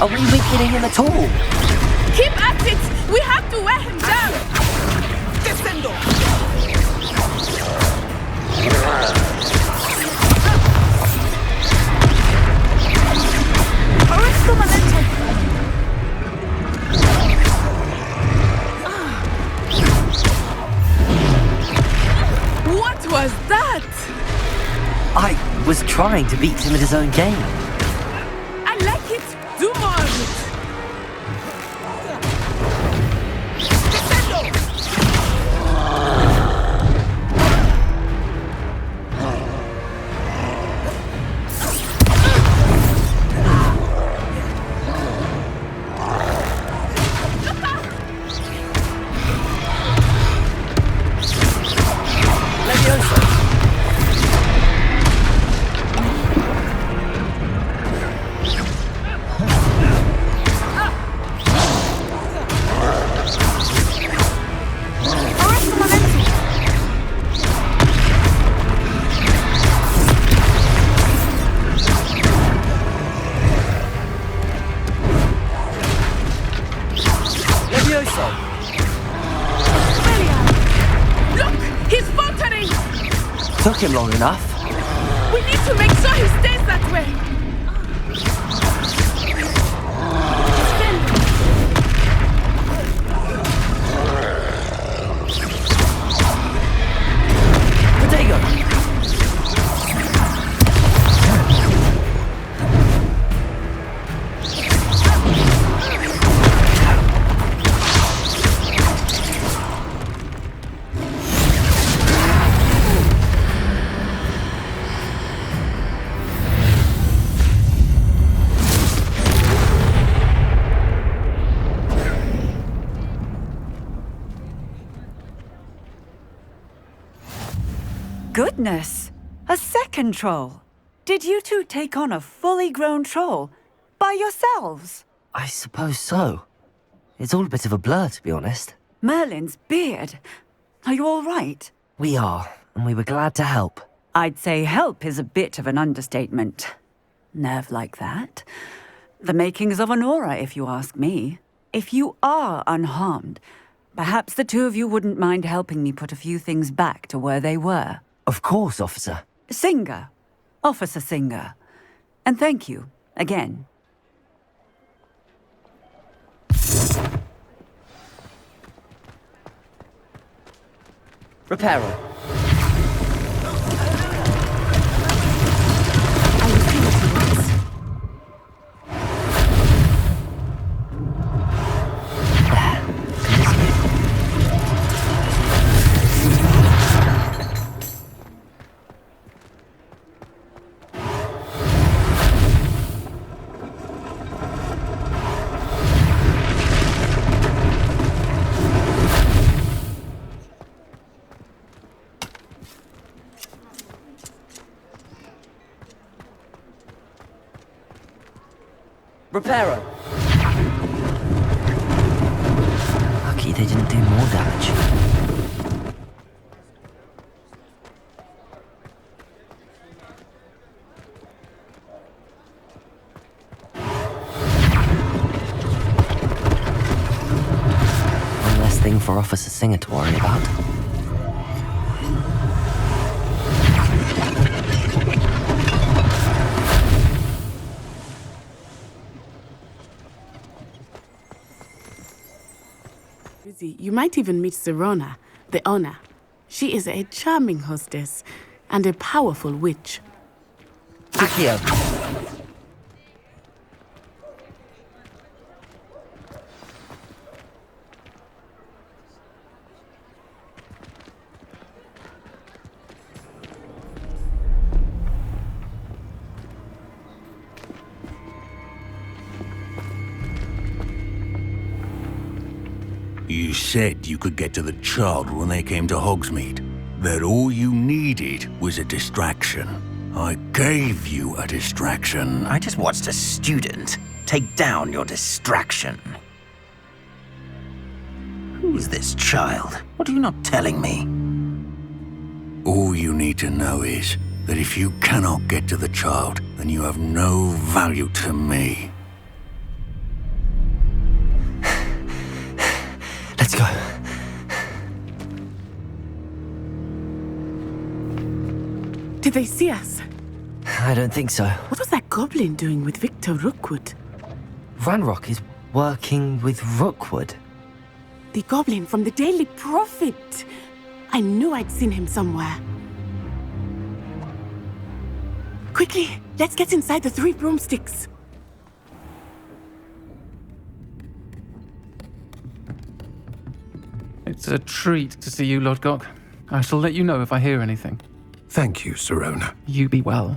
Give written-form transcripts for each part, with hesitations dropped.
Are we weakening him at all? Keep at it! We have to wear him down! Descendo! Arresto Momento! What was that? I was trying to beat him at his own game. I like it! Do more of it! Descendo! Took him long enough. We need to make sure he stays that way. Goodness! A second troll! Did you two take on a fully grown troll? By yourselves? I suppose so. It's all a bit of a blur, to be honest. Merlin's beard. Are you all right? We are, and we were glad to help. I'd say help is a bit of an understatement. Nerve like that. The makings of an aura, if you ask me. If you are unharmed, perhaps the two of you wouldn't mind helping me put a few things back to where they were. Of course, officer. Singer. Officer Singer. And thank you, again. Reparo. Reparo. Lucky they didn't do more damage. One less thing for Officer Singer to worry about. You might even meet Sirona, the owner. She is a charming hostess and a powerful witch. Accio. You said you could get to the child when they came to Hogsmeade. That all you needed was a distraction. I gave you a distraction. I just watched a student take down your distraction. Who's this child? What are you not telling me? All you need to know is that if you cannot get to the child, then you have no value to me. Did they see us? I don't think so. What was that goblin doing with Victor Rookwood? Ranrock is working with Rookwood. The goblin from the Daily Prophet. I knew I'd seen him somewhere. Quickly, let's get inside the 3 broomsticks. It's a treat to see you, Lodgok. I shall let you know if I hear anything. Thank you, Sirona. You be well.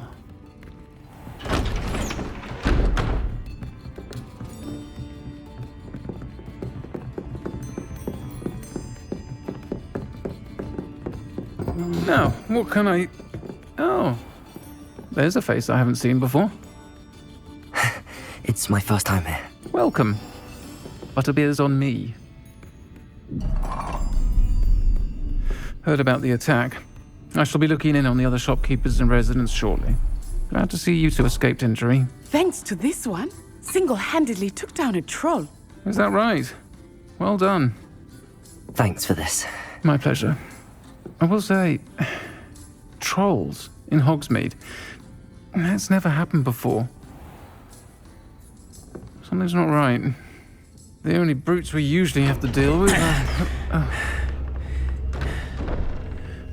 Now, what can I... Oh, there's a face I haven't seen before. It's my first time here. Welcome. Butterbeer's on me. Heard about the attack. I shall be looking in on the other shopkeepers and residents shortly. Glad to see you two escaped injury. Thanks to this one, single-handedly took down a troll. Is that right? Well done. Thanks for this. My pleasure. I will say, trolls in Hogsmeade. That's never happened before. Something's not right. The only brutes we usually have to deal with are...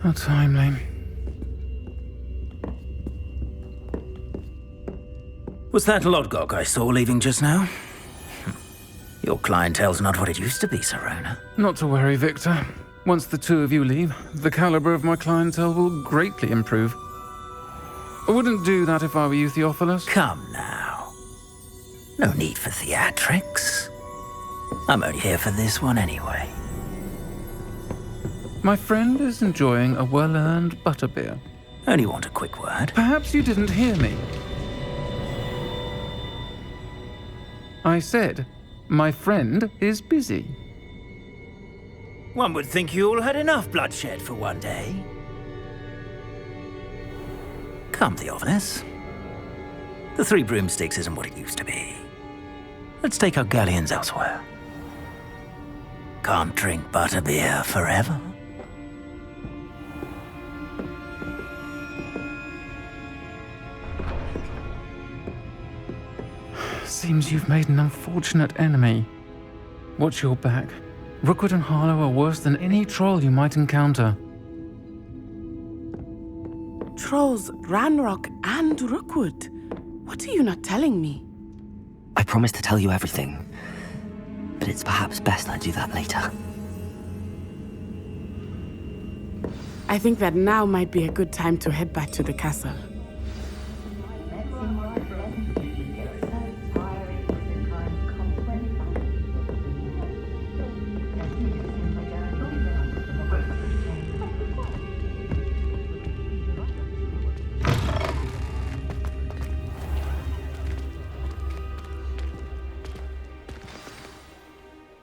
How timely. Was that Lodgok I saw leaving just now? Your clientele's not what it used to be, Sirona. Not to worry, Victor. Once the two of you leave, the caliber of my clientele will greatly improve. I wouldn't do that if I were you, Theophilus. Come now. No need for theatrics. I'm only here for this one anyway. My friend is enjoying a well-earned butterbeer. Only want a quick word. Perhaps you didn't hear me. I said, my friend is busy. One would think you all had enough bloodshed for one day. Come, Theophilus. The 3 broomsticks isn't what it used to be. Let's take our galleons elsewhere. Can't drink butterbeer forever. Seems you've made an unfortunate enemy. Watch your back. Rookwood and Harlow are worse than any troll you might encounter. Trolls, Ranrock, and Rookwood. What are you not telling me? I promised to tell you everything, but it's perhaps best I do that later. I think that now might be a good time to head back to the castle.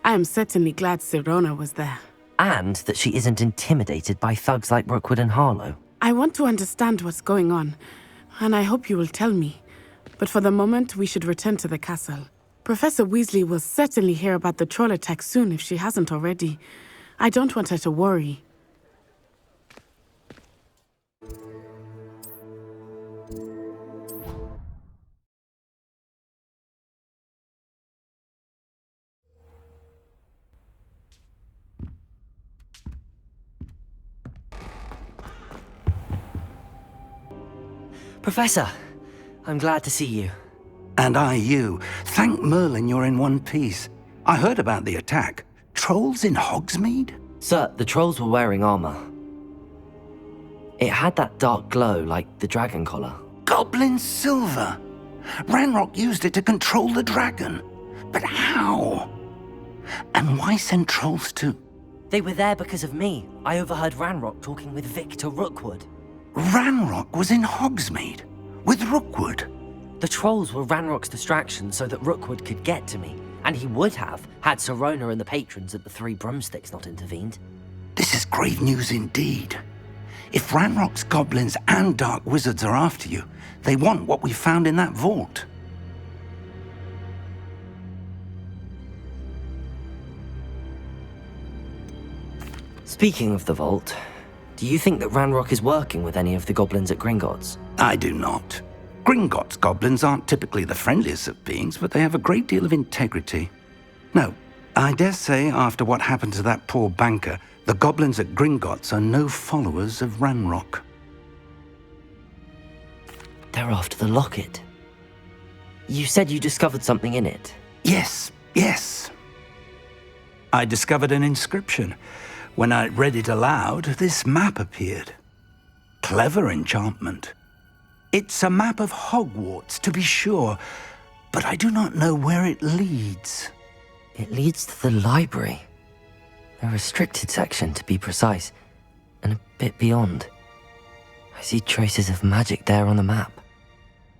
I am certainly glad Sirona was there. And that she isn't intimidated by thugs like Rookwood and Harlow. I want to understand what's going on, and I hope you will tell me. But for the moment, we should return to the castle. Professor Weasley will certainly hear about the troll attack soon if she hasn't already. I don't want her to worry. Professor, I'm glad to see you. And I you. Thank Merlin you're in one piece. I heard about the attack. Trolls in Hogsmeade? Sir, the trolls were wearing armor. It had that dark glow like the dragon collar. Goblin silver! Ranrock used it to control the dragon. But how? And why send trolls to... They were there because of me. I overheard Ranrock talking with Victor Rookwood. Ranrock was in Hogsmeade? With Rookwood? The trolls were Ranrock's distraction so that Rookwood could get to me. And he would have, had Sirona and the patrons at the 3 broomsticks not intervened. This is grave news indeed. If Ranrock's goblins and dark wizards are after you, they want what we found in that vault. Speaking of the vault, Do you think that Ranrock is working with any of the goblins at Gringotts? I do not. Gringotts goblins aren't typically the friendliest of beings, but they have a great deal of integrity. No, I dare say after what happened to that poor banker, the goblins at Gringotts are no followers of Ranrock. They're after the locket. You said you discovered something in it. Yes. I discovered an inscription. When I read it aloud, this map appeared. Clever enchantment. It's a map of Hogwarts, to be sure, but I do not know where it leads. It leads to the library. A restricted section, to be precise, and a bit beyond. I see traces of magic there on the map.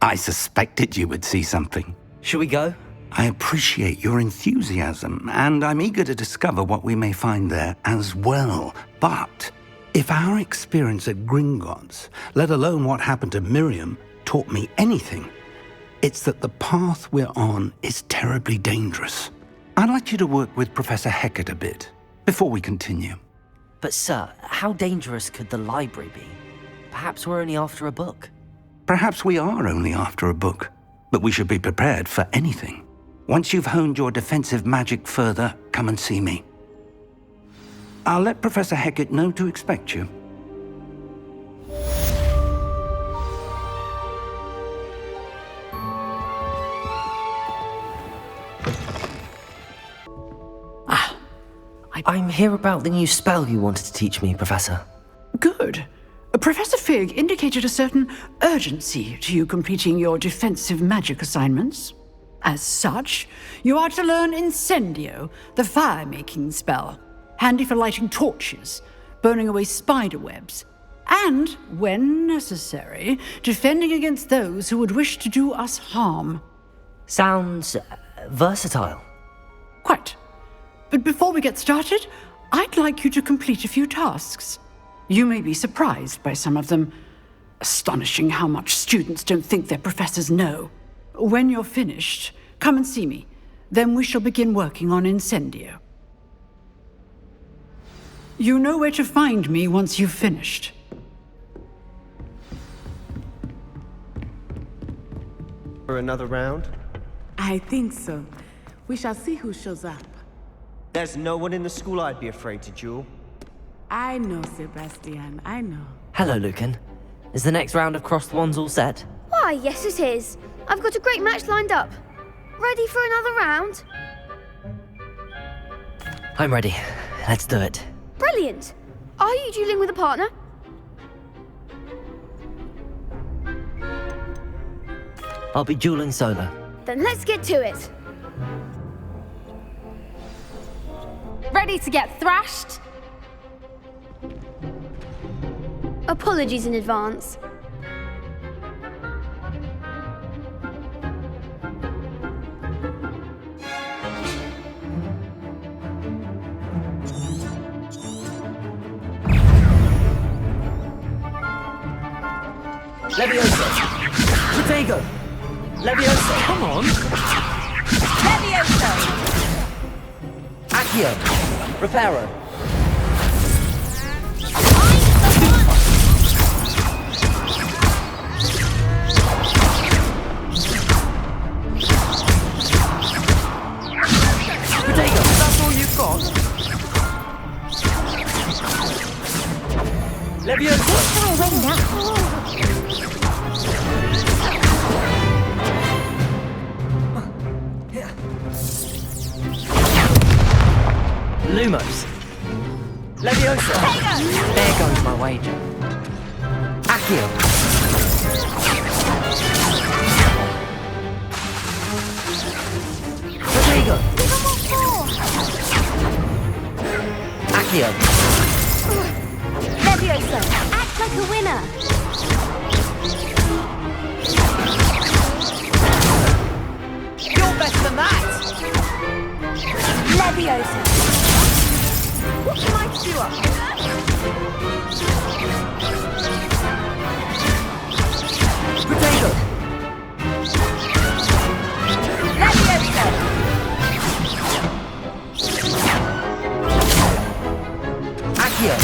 I suspected you would see something. Shall we go? I appreciate your enthusiasm, and I'm eager to discover what we may find there as well. But if our experience at Gringotts, let alone what happened to Miriam, taught me anything, it's that the path we're on is terribly dangerous. I'd like you to work with Professor Hecat a bit before we continue. But sir, how dangerous could the library be? Perhaps we're only after a book. Perhaps we are only after a book, but we should be prepared for anything. Once you've honed your defensive magic further, come and see me. I'll let Professor Hecat know to expect you. I'm here about the new spell you wanted to teach me, Professor. Good. Professor Fig indicated a certain urgency to you completing your defensive magic assignments. As such, you are to learn Incendio, the fire-making spell, handy for lighting torches, burning away spider webs, and, when necessary, defending against those who would wish to do us harm. Sounds versatile. Quite. But before we get started, I'd like you to complete a few tasks. You may be surprised by some of them. Astonishing how much students don't think their professors know. When you're finished, come and see me. Then we shall begin working on Incendio. You know where to find me once you've finished. For another round? I think so. We shall see who shows up. There's no one in the school I'd be afraid to duel. I know, Sebastian, I know. Hello, Lucan. Is the next round of Crossed Wands all set? Why, yes it is. I've got a great match lined up. Ready for another round? I'm ready. Let's do it. Brilliant. Are you dueling with a partner? I'll be dueling solo. Then let's get to it. Ready to get thrashed? Apologies in advance. Leviosa! Protego! Leviosa! Come on! Leviosa! Accio! Reparo! Protego! That's all you've got? Leviosa! Lumos. Leviosa. There goes my wager. Accio. Protego. Accio. Leviosa, act like a winner. You're better than that! Leviosa. What can I do up Protego. Leviosa! Accio.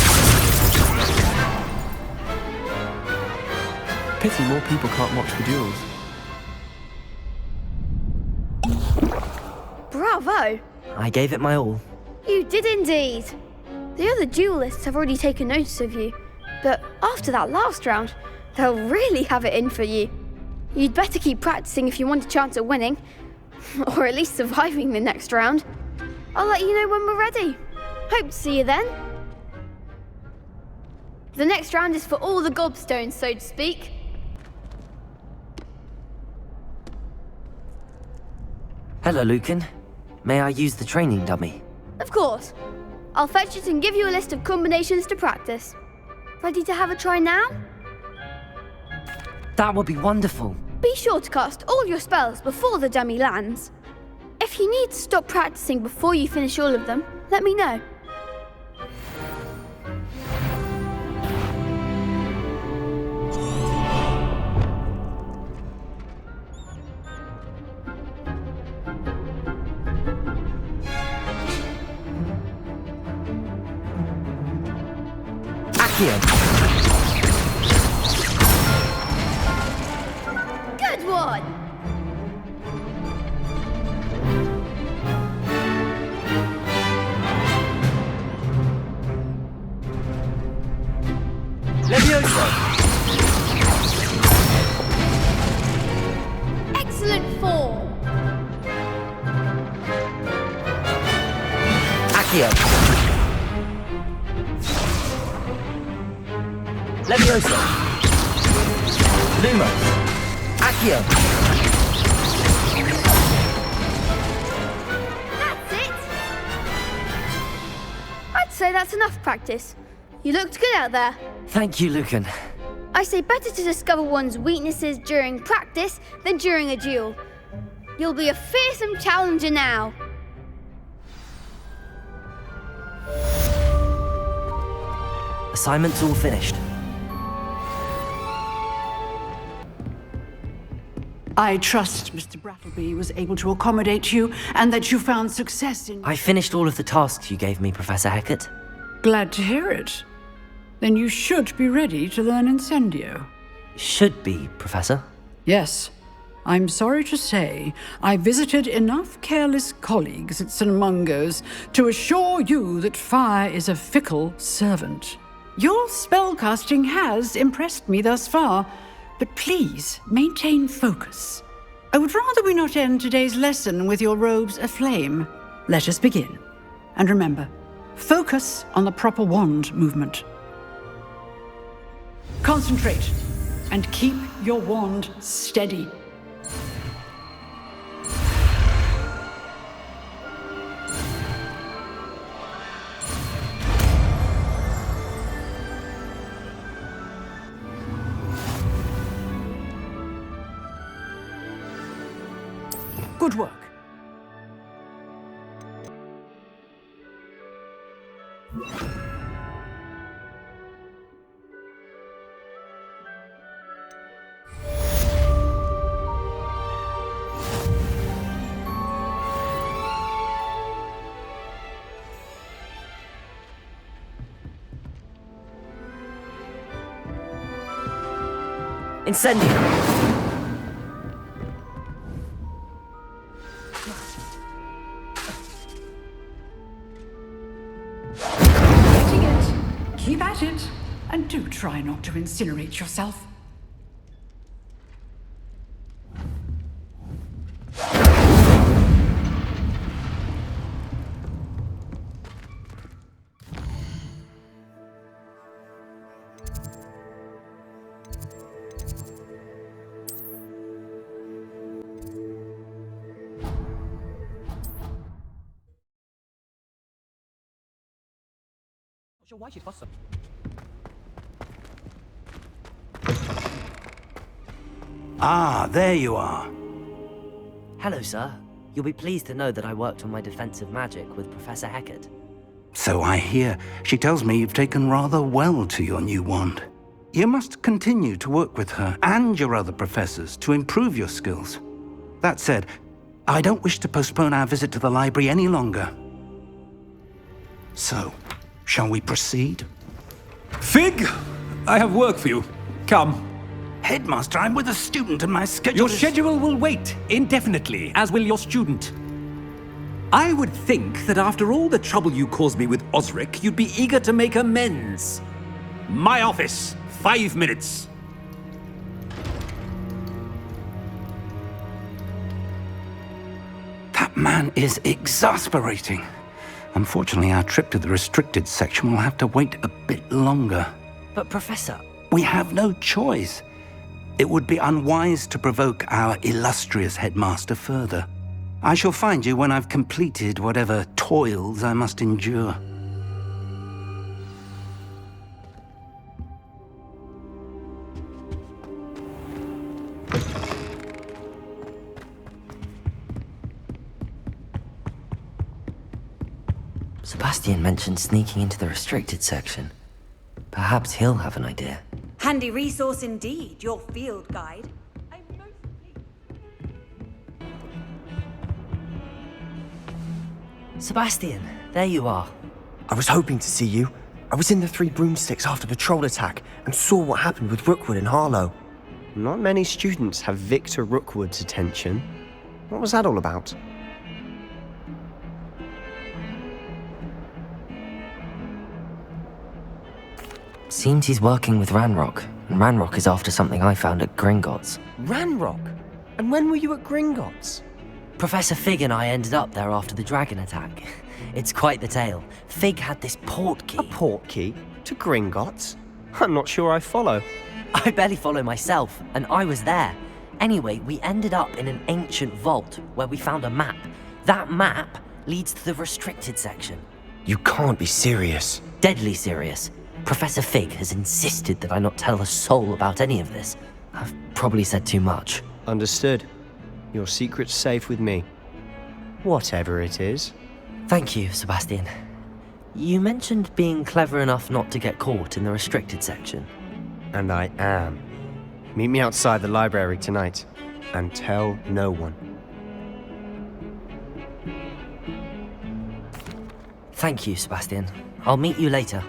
more people can't watch the duels. Bravo! I gave it my all. You did indeed. The other duelists have already taken notice of you, but after that last round, they'll really have it in for you. You'd better keep practicing if you want a chance at winning, or at least surviving the next round. I'll let you know when we're ready. Hope to see you then. The next round is for all the gobstones, so to speak. Hello, Lucan. May I use the training dummy? Of course. I'll fetch it and give you a list of combinations to practice. Ready to have a try now? That would be wonderful. Be sure to cast all your spells before the dummy lands. If you need to stop practicing before you finish all of them, let me know. Good one! Levioso! Excellent form! Accio! Levioso! Lumos! Accio! That's it! I'd say that's enough practice. You looked good out there. Thank you, Lucan. I say better to discover one's weaknesses during practice than during a duel. You'll be a fearsome challenger now. Assignment's all finished. I trust Mr. Brattleby was able to accommodate you and that you found success in... I finished all of the tasks you gave me, Professor Hecat. Glad to hear it. Then you should be ready to learn Incendio. Should be, Professor. Yes. I'm sorry to say, I visited enough careless colleagues at St. Mungo's to assure you that fire is a fickle servant. Your spellcasting has impressed me thus far, but please maintain focus. I would rather we not end today's lesson with your robes aflame. Let us begin. And remember, focus on the proper wand movement. Concentrate and keep your wand steady. Good work. Incendio! Keep at it, and do try not to incinerate yourself. Why she's awesome. Ah, there you are. Hello, sir. You'll be pleased to know that I worked on my defensive magic with Professor Hecat. So I hear. She tells me you've taken rather well to your new wand. You must continue to work with her and your other professors to improve your skills. That said, I don't wish to postpone our visit to the library any longer. So, shall we proceed? Fig, I have work for you. Come. Headmaster, I'm with a student and my schedule Your is... schedule will wait indefinitely, as will your student. I would think that after all the trouble you caused me with Osric, you'd be eager to make amends. My office, 5 minutes. That man is exasperating. Unfortunately, our trip to the restricted section will have to wait a bit longer. But Professor... We have no choice. It would be unwise to provoke our illustrious headmaster further. I shall find you when I've completed whatever toils I must endure. Sebastian mentioned sneaking into the restricted section. Perhaps he'll have an idea. Handy resource indeed, your field guide. Sebastian, there you are. I was hoping to see you. I was in the Three Broomsticks after the troll attack and saw what happened with Rookwood and Harlow. Not many students have Victor Rookwood's attention. What was that all about? Seems he's working with Ranrock, and Ranrock is after something I found at Gringotts. Ranrock? And when were you at Gringotts? Professor Fig and I ended up there after the dragon attack. It's quite the tale. Fig had this port key. A port key? To Gringotts? I'm not sure I follow. I barely follow myself, and I was there. Anyway, we ended up in an ancient vault where we found a map. That map leads to the restricted section. You can't be serious. Deadly serious. Professor Fig has insisted that I not tell a soul about any of this. I've probably said too much. Understood. Your secret's safe with me. Whatever it is. Thank you, Sebastian. You mentioned being clever enough not to get caught in the restricted section. And I am. Meet me outside the library tonight, and tell no one. Thank you, Sebastian. I'll meet you later.